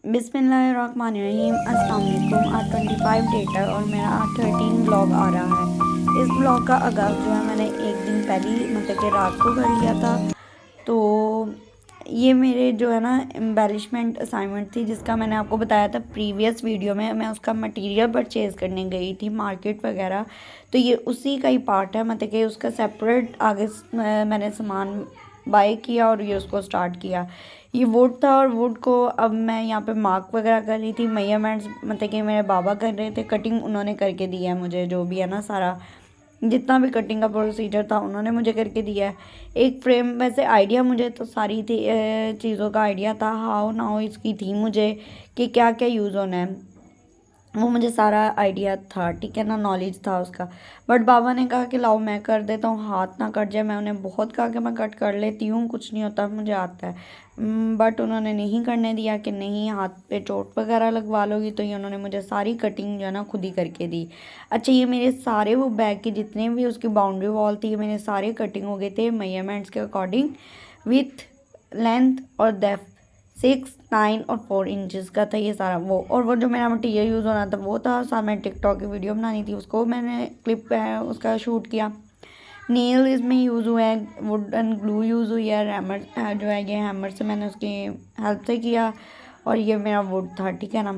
बिस्मिल्लाहिर्रहमानिर्रहीम। अस्सलाम वालेकुम। आज 25 डेट है और मेरा 13 ब्लॉग आ रहा है। इस ब्लॉग का आगाज़ जो है मैंने एक दिन पहले मतलब कि रात को कर लिया था। तो ये मेरे जो है ना एम्बेलिशमेंट असाइनमेंट थी, जिसका मैंने आपको बताया था प्रीवियस वीडियो में। मैं उसका मटेरियल परचेज़ करने गई थी मार्केट वगैरह, तो ये उसी का ही पार्ट है। मतलब कि उसका सेपरेट आगे मैंने सामान बाय किया और ये उसको स्टार्ट किया। ये वुड था और वुड को अब मैं यहाँ पे मार्क वगैरह कर रही थी। मेजरमेंट्स मतलब कि मेरे बाबा कर रहे थे, कटिंग उन्होंने करके दिया है मुझे, जो भी है ना सारा जितना भी कटिंग का प्रोसीजर था उन्होंने मुझे करके दिया है। एक फ्रेम वैसे आइडिया मुझे तो सारी थी चीज़ों का आइडिया था, हाउ नाउ इसकी थी मुझे कि क्या क्या यूज़ होना है, वो मुझे सारा आइडिया था, ठीक है ना, नॉलेज था उसका। बट बाबा ने कहा कि लाओ मैं कर देता हूँ, हाथ ना कट जाए। मैं उन्हें बहुत कहा कि मैं कट कर लेती हूँ, कुछ नहीं होता, मुझे आता है। बट उन्होंने नहीं करने दिया कि नहीं हाथ पे चोट वगैरह लगवा लोगी। तो ये उन्होंने मुझे सारी कटिंग जो है ना खुद ही करके दी। अच्छा, ये मेरे सारे वो बैग के जितने भी उसकी बाउंड्री वॉल थी, मेरे सारे कटिंग हो गए थे मेजरमेंट्स के अकॉर्डिंग, विथ लेंथ और डेप्थ 6, 9 और 4 इंचज़ का था ये सारा। वो और वो जो मेरा मटीरियल यूज़ होना था वो था, साथ में टिकटॉक की वीडियो बनानी थी, उसको मैंने क्लिप उसका शूट किया। नेल इसमें यूज़ हुआ है, वुडन ग्लू यूज़ हुई है, हैमर जो है ये हैमर से मैंने उसकी हेल्प से किया। और ये मेरा वुड था, ठीक है ना।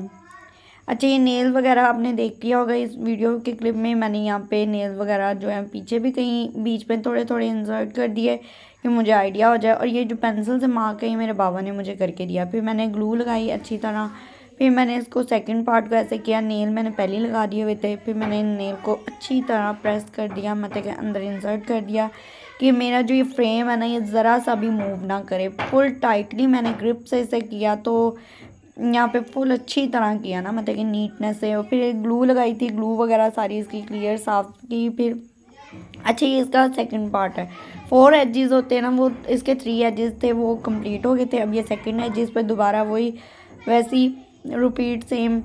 अच्छा, ये नेल वगैरह आपने देख लिया होगा इस वीडियो के क्लिप में। मैंने यहाँ पे नेल वगैरह जो है पीछे भी कहीं बीच में थोड़े थोड़े इंसर्ट कर दिए कि मुझे आइडिया हो जाए। और ये जो पेंसिल से मार्क है ये मेरे बाबा ने मुझे करके दिया। फिर मैंने ग्लू लगाई अच्छी तरह। फिर मैंने इसको सेकंड पार्ट को ऐसे किया, नेल मैंने पहले ही लगा दिए हुए थे। फिर मैंने नेल को अच्छी तरह प्रेस कर दिया, मतलब कि अंदर इंसर्ट कर दिया कि मेरा जो ये फ्रेम है ना ये ज़रा सा भी मूव ना करे। फुल टाइटली मैंने ग्रिप से इसे किया, तो यहाँ पे फुल अच्छी तरह किया ना, मतलब कि नीटनेस से। और फिर ग्लू लगाई थी, ग्लू वगैरह सारी इसकी क्लियर साफ की। फिर अच्छा, ये इसका सेकंड पार्ट है। 4 एजेस होते हैं ना, वो इसके 3 एजेस थे, वो कंप्लीट हो गए थे। अब ये सेकंड एजेस पे दोबारा वही वैसी रिपीट सेम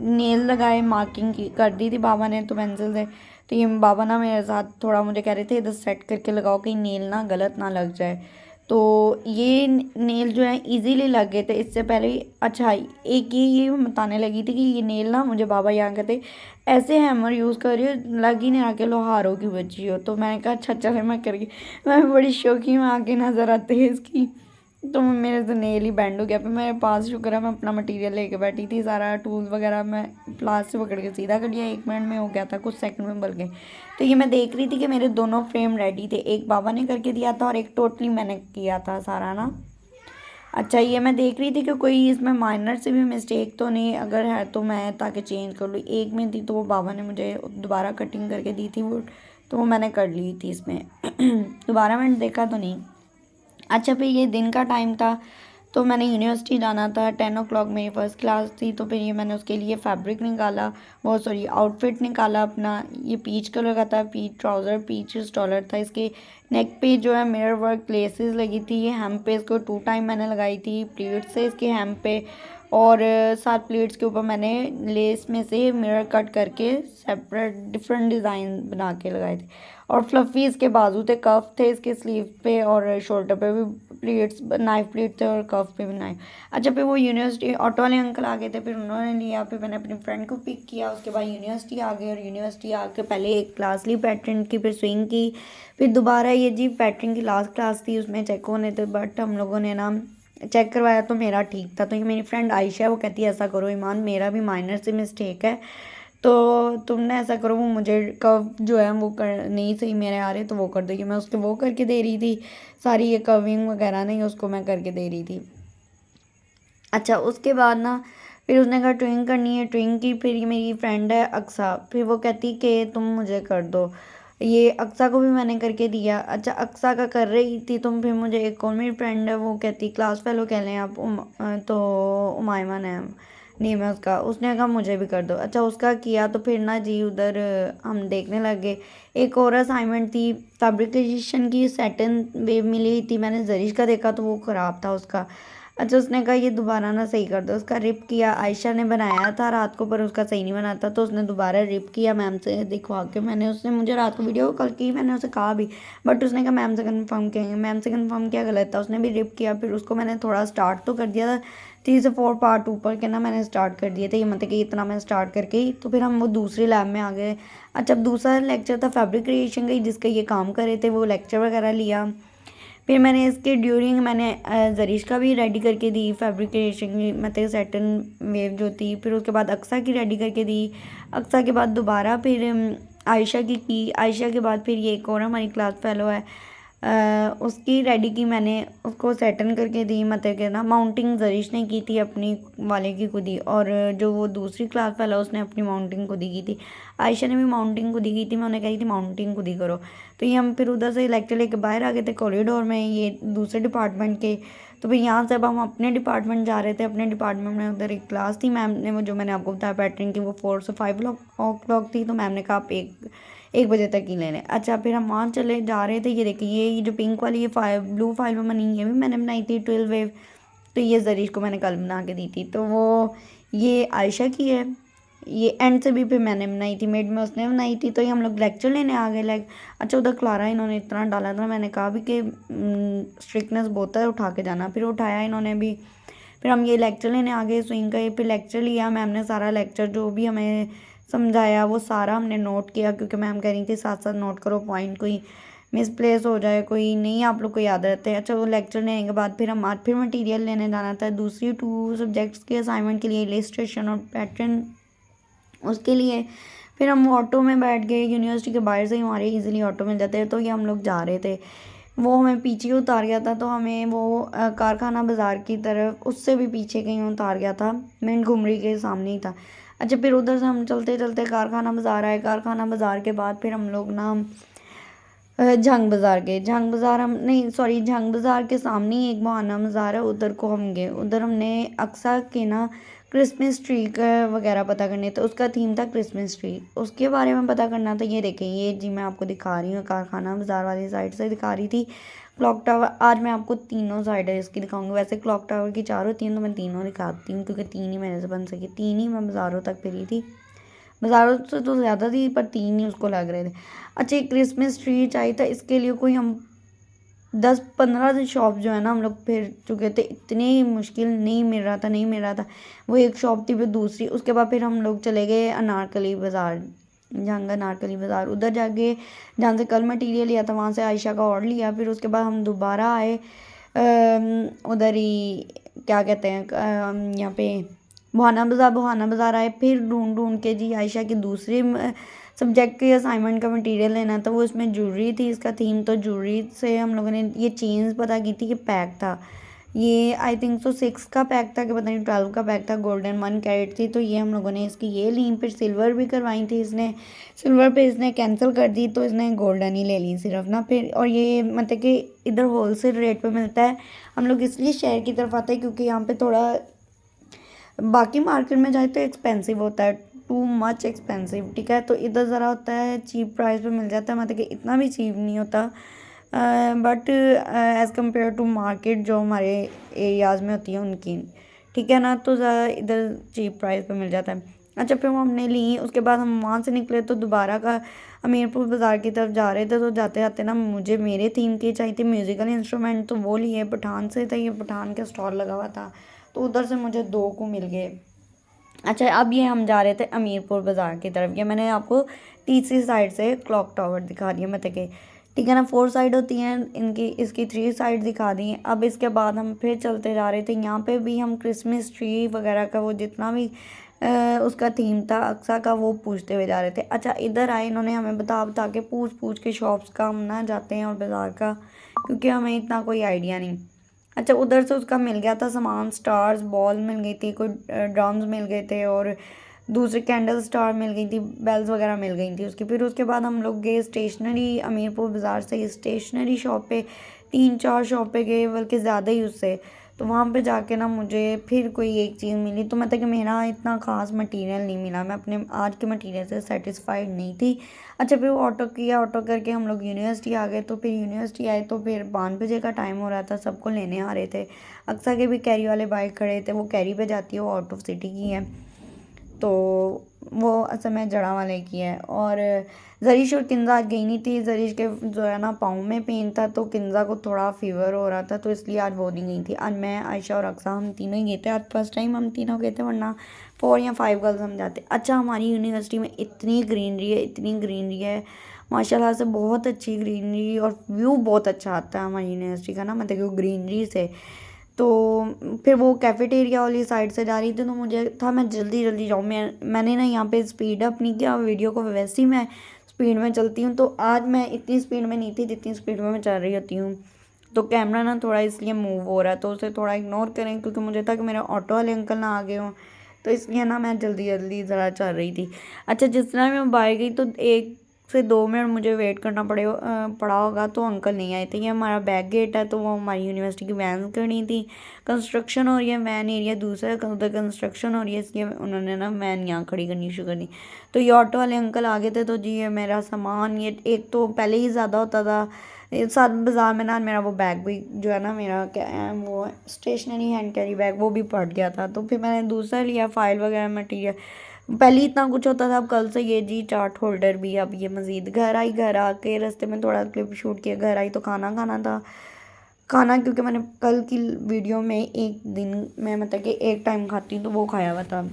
नेल लगाए, मार्किंग की कर दी थी बाबा ने तो पेंसिल से। तो ये बाबा ना मेरे साथ थोड़ा मुझे कह रहे थे इधर सेट करके लगाओ कहीं नेल ना गलत ना लग जाए। तो ये नेल जो है इजीली लग गए थे इससे पहले। अच्छा, एक ये बताने लगी थी कि ये नेल ना मुझे बाबा यहाँ कहते ऐसे हैमर यूज़ कर रही हो, लग ही नहीं रहा कि लोहारों की बच्ची हो। तो मैंने कहा अच्छा चले मैं करके, मैं बड़ी शौकीन में आके नज़र आती है इसकी। तो मेरे से नेल ही बैंड हो गया। फिर मेरे पास शुक्र है मैं अपना मटेरियल लेके बैठी थी, सारा टूल वगैरह मैं प्लास से पकड़ के सीधा कर लिया। 1 मिनट में हो गया था, कुछ सेकंड में बल गए। तो ये मैं देख रही थी कि मेरे दोनों फ्रेम रेडी थे, एक बाबा ने करके दिया था और एक टोटली मैंने किया था सारा ना। अच्छा, ये मैं देख रही थी कि कोई इसमें माइनर से भी मिस्टेक तो नहीं, अगर है तो मैं ताकि चेंज कर लूँ। एक में थी तो वो बाबा ने मुझे दोबारा कटिंग करके दी थी वो, तो वो मैंने कर ली थी इसमें। दोबारा मैंने देखा तो नहीं। अच्छा, फिर ये दिन का टाइम था तो मैंने यूनिवर्सिटी जाना था। 10 o'clock मेरी फ़र्स्ट क्लास थी। तो फिर ये मैंने उसके लिए फैब्रिक निकाला, वो सॉरी आउटफिट निकाला अपना। ये पीच कलर का था, पीच ट्राउज़र, पीच स्टॉलर था। इसके नेक पे जो है मिरर वर्क लेसेस लगी थी। ये हेम पे इसको 2 टाइम मैंने लगाई थी प्लीट से इसके हेम पे। और 7 प्लीट्स के ऊपर मैंने लेस में से मिरर कट करके सेपरेट डिफरेंट डिज़ाइन बना के लगाए थे। और फ्लफ़ी इसके बाजू थे, कफ थे इसके स्लीव पे और शोल्डर पे भी प्लीट्स, नाइफ प्लीट थे और कफ पे भी नाइफ। अच्छा, फिर वो यूनिवर्सिटी ऑटो वाले अंकल आ गए थे, फिर उन्होंने लिया। फिर मैंने अपनी फ्रेंड को पिक किया, उसके बाद यूनिवर्सिटी आ गई। और यूनिवर्सिटी आके पहले एक क्लास ली पैटर्न की, फिर स्विंग की। फिर दोबारा ये जी पैटर्न की लास्ट क्लास थी, उसमें चेक होने थे। बट हम लोगों ने ना चेक करवाया तो मेरा ठीक था। तो ये मेरी फ्रेंड आयशा है, वो कहती है ऐसा करो ईमान, मेरा भी माइनर से मिस्टेक है तो तुमने ऐसा करो, वो मुझे कर्व जो है वो कर नहीं सही मेरे आ रहे तो वो कर देगी। मैं उसके वो करके दे रही थी सारी, ये कर्विंग वगैरह नहीं उसको मैं करके दे रही थी। अच्छा, उसके बाद ना फिर उसने कहा ट्विंग करनी है, ट्विंग की। फिर ये मेरी फ्रेंड है अक्सा, फिर वो कहती कि तुम मुझे कर दो। ये अक्सा को भी मैंने करके दिया। अच्छा, अक्सा का कर रही थी तुम, फिर मुझे एक और मेरी फ्रेंड है वो कहती क्लास फेलो कह लें आप, तो उमायमा नेम है उसका, उसने कहा मुझे भी कर दो। अच्छा, उसका किया तो फिर ना जी उधर हम देखने लग गए। एक और असाइनमेंट थी फैब्रिकेशन की, सैटिन वेव मिली थी, मैंने जरीश का देखा तो वो ख़राब था उसका। अच्छा, उसने कहा ये दोबारा ना सही कर दो, उसका रिप किया। आयशा ने बनाया था रात को पर उसका सही नहीं बना था, तो उसने दोबारा रिप किया मैम से दिखवा के। मैंने उसने मुझे रात को वीडियो कॉल की, मैंने उसे कहा भी, बट उसने कहा मैम से कंफर्म किया, मैम से कंफर्म किया गलत था। उसने भी रिप किया, फिर उसको मैंने थोड़ा स्टार्ट तो कर दिया था 3 से 4 पार्ट ऊपर के ना मैंने स्टार्ट कर दिए थे। ये मतलब कि इतना मैं स्टार्ट करके ही तो फिर हम वो दूसरे लैब में आ गए। अच्छा, अब दूसरा लेक्चर था फैब्रिक क्रिएशन का, जिसका ये काम कर रहे थे, वो लेक्चर वगैरह लिया। फिर मैंने इसके ड्यूरिंग मैंने जरीश का भी रेडी करके दी फैब्रिक क्रिएशन की, मतलब सैटन वेव जो थी। फिर उसके बाद अक्सा की रेडी करके दी। अक्सा के बाद दोबारा फिर आयशा की। आयशा के बाद फिर ये एक और हमारी क्लास फेलो है, उसकी रेडी की मैंने, उसको सेटन करके दी। मतलब कि ना माउंटिंग जरीश ने की थी अपनी वाले की खुद ही, और जो वो दूसरी क्लास फेलो उसने अपनी माउंटिंग खुद ही की थी। आयशा ने भी माउंटिंग खुद ही की थी, मैं उन्हें कही थी माउंटिंग खुद ही करो। तो ये हम फिर उधर से लेक्चर लेके बाहर आ गए थे कॉरिडोर में, ये दूसरे डिपार्टमेंट के। तो फिर यहाँ से अब हम अपने डिपार्टमेंट जा रहे थे। अपने डिपार्टमेंट में उधर एक क्लास थी, मैम ने वो जो मैंने आपको बताया पैटर्न की, वो 4 से 5 o'clock थी। तो मैम ने कहा आप 1 बजे तक ही ले लें। अच्छा, फिर हम वहाँ चले जा रहे थे। ये देखिए ये जो पिंक वाली ये ब्लू फाइल में बनी, ये भी मैंने बनाई थी 12 वेव। तो ये जरीश को मैंने कल बना के दी थी। तो वो ये आयशा की है, ये एंड से भी फिर मैंने बनाई थी, मिड में उसने बनाई थी। तो ये हम लोग लेक्चर लेने आ गए। अच्छा, उधर क्लारा इन्होंने इतना डाला था, मैंने कहा भी कि स्ट्रिक्टनेस बहुत है, उठा के जाना। फिर उठाया इन्होंने भी। फिर हम ये लेक्चर लेने आ गए स्विंग का। ये फिर लेक्चर लिया मैम ने, सारा लेक्चर जो भी हमें समझाया वो सारा हमने नोट किया, क्योंकि मैम कह रही थी साथ साथ नोट करो, पॉइंट कोई मिसप्लेस हो जाए, कोई नहीं आप लोग को याद रहते हैं। अच्छा, वो लेक्चर लेने के बाद फिर हम आज फिर मटेरियल लेने जाना था दूसरी 2 सब्जेक्ट्स के असाइनमेंट के लिए, इलस्ट्रेशन और पैटर्न, उसके लिए। फिर हम ऑटो में बैठ गए, यूनिवर्सिटी के बाहर से ही हमारे इजीली ऑटो मिल जाते हैं। तो ये हम लोग जा रहे थे, वो हमें पीछे उतार गया था। तो हमें वो कारखाना बाज़ार की तरफ, उससे भी पीछे कहीं उतार गया था, मिंट घुमरी के सामने ही था। अच्छा, फिर उधर से हम चलते चलते कारखाना बाज़ार आए। कारखाना बाज़ार के बाद फिर हम लोग ना जंग बाज़ार गए। जंग बाज़ार हम नहीं, सॉरी, जंग बाज़ार के सामने ही एक बहाना बाज़ार है, उधर को हम गए। उधर हमने अक्सा के ना क्रिसमस ट्री का वगैरह पता करने, तो उसका थीम था क्रिसमस ट्री, उसके बारे में पता करना था। ये देखें, ये जी मैं आपको दिखा रही हूँ, कारखाना बाज़ार वाली साइड से दिखा रही थी। क्लॉक टावर, आज मैं आपको तीनों साइड है इसकी दिखाऊंगी। वैसे क्लॉक टावर की 4 होती हैं, तो मैं तीनों दिखाती हूँ, क्योंकि 3 ही मेरे से बन सकी। 3 ही मैं बाज़ारों तक फिरी थी, बाज़ारों से तो ज़्यादा थी, पर 3 ही उसको लग रहे थे। अच्छा, एक क्रिसमस ट्री चाहिए था, इसके लिए कोई हम 10-15 दिन शॉप जो है ना हम लोग फिर चुके थे, इतनी मुश्किल, नहीं मिल रहा था, नहीं मिल रहा था। वो एक शॉप थी, फिर दूसरी, उसके बाद फिर हम लोग चले गए अनारकली बाज़ार, जहाँ अनारकली बाज़ार, उधर जाके जहाँ से कल मटीरियल लिया था वहाँ से आयशा का और लिया। फिर उसके बाद हम दोबारा आए उधर ही, क्या कहते हैं, यहाँ पे बुहाना बाज़ार आए। फिर ढूंढ ढूंढ के जी आयशा की दूसरी सब्जेक्ट के असाइनमेंट का मटेरियल लेना था, वो इसमें ज्वेलरी थी, इसका थीम। तो ज्वेलरी से हम लोगों ने ये चेन्स पता की थी कि पैक था, ये आई थिंक सो 6 का पैक था कि पता नहीं 12 का पैक था, गोल्डन 1 कैरेट थी। तो ये हम लोगों ने इसकी ये ली। फिर सिल्वर भी करवाई थी इसने, सिल्वर पे इसने कैंसिल कर दी, तो इसने गोल्डन ही ले ली सिर्फ ना। फिर और ये मतलब कि इधर होलसेल रेट पे मिलता है। हम लोग इसलिए शहर की तरफ आते हैं क्योंकि यहाँ पे थोड़ा, बाकी मार्केट में जाए तो एक्सपेंसिव होता है, टू मच एक्सपेंसिव, ठीक है। तो इधर ज़रा होता है चीप प्राइस पे मिल जाता है, मतलब कि इतना भी चीप नहीं होता, but as compare to market जो हमारे एरियाज़ में होती है उनकी, ठीक है ना, तो ज़्यादा इधर चीप प्राइस पे मिल जाता है। अच्छा, फिर वो हमने ली। उसके बाद हम वहाँ से निकले तो दोबारा का अमीरपुर बाज़ार की तरफ जा रहे थे। तो जाते जाते ना मुझे मेरे थीम की चाहिए थी म्यूज़िकल इंस्ट्रूमेंट, तो वो लिए पठान से था, ये पठान का स्टॉल लगा हुआ था, तो उधर से मुझे 2 को मिल गए। अच्छा, अब ये हम जा रहे थे अमीरपुर बाज़ार की तरफ। ये मैंने आपको तीसरी साइड से क्लॉक टावर दिखा दिया, मतलब कि ठीक है ना, 4 साइड होती हैं इनकी, इसकी 3 साइड दिखा दी हैं। अब इसके बाद हम फिर चलते जा रहे थे, यहाँ पे भी हम क्रिसमस ट्री वगैरह का वो जितना भी उसका थीम था अक्सा का, वो पूछते हुए जा रहे थे। अच्छा, इधर आए, इन्होंने हमें बता के पूछ पूछ के शॉप्स का हम ना जाते हैं और बाज़ार का, क्योंकि हमें इतना कोई आइडिया नहीं। अच्छा, उधर से उसका मिल गया था सामान, स्टार्स बॉल मिल गई थी, कोई ड्रम्स मिल गए थे, और दूसरी कैंडल स्टार मिल गई थी, बेल्स वगैरह मिल गई थी उसकी। फिर उसके बाद हम लोग गए स्टेशनरी, अमीरपुर बाज़ार से स्टेशनरी शॉप पे, 3-4 शॉप पे गए, बल्कि ज़्यादा ही उससे। तो वहाँ पे जाके ना मुझे फिर कोई एक चीज़ मिली, तो मतलब कि मेरा इतना ख़ास मटेरियल नहीं मिला, मैं अपने आज के मटेरियल से सेटिस्फाइड नहीं थी। अच्छा, फिर वो ऑटो किया, ऑटो करके हम लोग यूनिवर्सिटी आ गए। तो फिर यूनिवर्सिटी आए तो फिर 5 बजे का टाइम हो रहा था, सबको लेने आ रहे थे। अक्सा के भी कैरी वाले बाइक खड़े थे, वो कैरी पे जाती है, वो आउट ऑफ सिटी की है। तो वो असल में जड़ा वाले की है। और जरीश और किंजा आज गई नहीं थी। जरीश के जो है ना पाँव में पेन था, तो किंजा को थोड़ा फीवर हो रहा था, तो इसलिए आज वो नहीं गई थी। आज मैं, आयशा और अक्सा हम तीनों ही गए थे। आज फर्स्ट टाइम हम तीनों गए थे, वरना 4 या 5 गर्ल्स हम जाते। अच्छा, हमारी यूनिवर्सिटी में इतनी ग्रीनरी है, इतनी ग्रीनरी है माशाल्लाह से, बहुत अच्छी ग्रीनरी, और व्यू बहुत अच्छा आता है हमारी यूनिवर्सिटी का ना, मतलब कि वो ग्रीनरी से। तो फिर वो कैफेटेरिया वाली साइड से जा रही थी, तो मुझे था मैं जल्दी जल्दी जाऊँ। मैंने ना यहाँ पे स्पीड अप नहीं किया वीडियो को, वैसे ही मैं स्पीड में चलती हूँ। तो आज मैं इतनी स्पीड में नहीं थी जितनी स्पीड में मैं चल रही होती हूँ। तो कैमरा ना थोड़ा इसलिए मूव हो रहा है, तो उसे थोड़ा इग्नोर करें, क्योंकि मुझे था कि मेरे ऑटो वाले अंकल ना आ गए हों, तो इसलिए ना मैं जल्दी जल्दी ज़रा चल रही थी। अच्छा, जिस तरह मैं बाहर गई तो 1 से 2 मिनट मुझे वेट करना पड़ा होगा, तो अंकल नहीं आए थे। ये हमारा बैक गेट है, तो वो हमारी यूनिवर्सिटी की वैन करनी थी। कंस्ट्रक्शन हो रही है, वैन एरिया दूसरा है, उधर कंस्ट्रक्शन हो रही है, इसलिए उन्होंने ना वैन यहाँ खड़ी करनी शुरू कर दी। तो ये ऑटो वाले अंकल आ गए थे, तो जी ये मेरा सामान, ये एक तो पहले ही ज़्यादा होता था साथ बाज़ार में ना, मेरा वो बैग भी जो है ना, मेरा क्या है वो स्टेशनरी हैंड कैरी बैग, वो भी फट गया था। तो फिर मैंने दूसरा लिया, फाइल वगैरह मटीरियल। पहले इतना कुछ होता था, अब कल से ये जी चार्ट होल्डर भी, अब ये मज़ीद। घर आई, घर आके रास्ते में थोड़ा क्लिप शूट किया, घर आई तो खाना खाना था। खाना क्योंकि मैंने कल की वीडियो में एक दिन में मतलब कि एक टाइम खाती हूँ, तो वो खाया हुआ था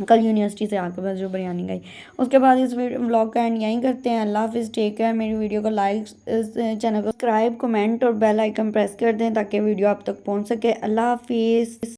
कल यूनिवर्सिटी से आके, बस जो बिरयानी खाई। उसके बाद इस व्लॉग का एंड यहीं करते हैं। अल्लाह हाफिज़, टेक केयर। मेरी वीडियो को लाइक, इस चैनल को सब्सक्राइब, कमेंट और बेल आइकन प्रेस कर दें, ताकि वीडियो आप तक पहुँच सके। अल्लाह हाफिज़।